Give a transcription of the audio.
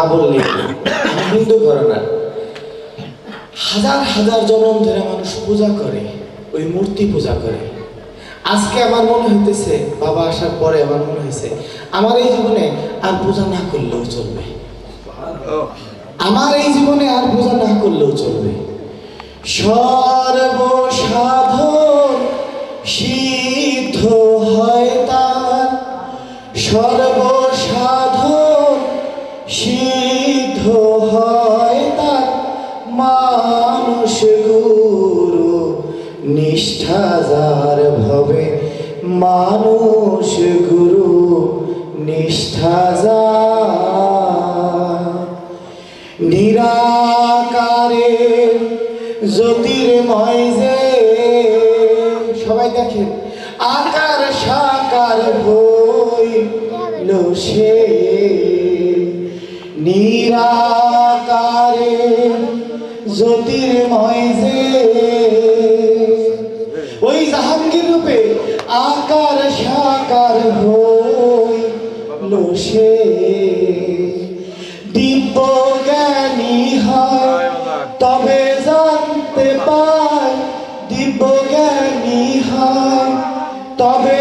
না বললে হিন্দু ঘরানা হাজার হাজার জন্ম ধরে মানুষ পূজা করে, ওই মূর্তি পূজা করে। আজকে আমার মনে হইতেছে, বাবা আসার পরে আমার মনে হয়েছে আমার এই জীবনে আর পূজা না করলেও চলবে, আমার এই জীবনে আর পূজা না করলেও চলবে। সর্বসাধন সিদ্ধ হয় তার, সর্বসাধন সিদ্ধ হয় তার, মানুষ গুরু নিষ্ঠা যার ভবে, মানুষ গুরু নিষ্ঠা যার। নিরাকারে জ্যোতির্ময় যে, সবাই দেখেন আকার সাকার হইল সে। নিরাকারে জ্যোতির্ময় যে, ওই জাহাঙ্গীর রূপে আকার সাকার হইল সে। দিব্য জ্ঞানী হয় তবে জানতে পায়, দিব্য জ্ঞানী হয় তবে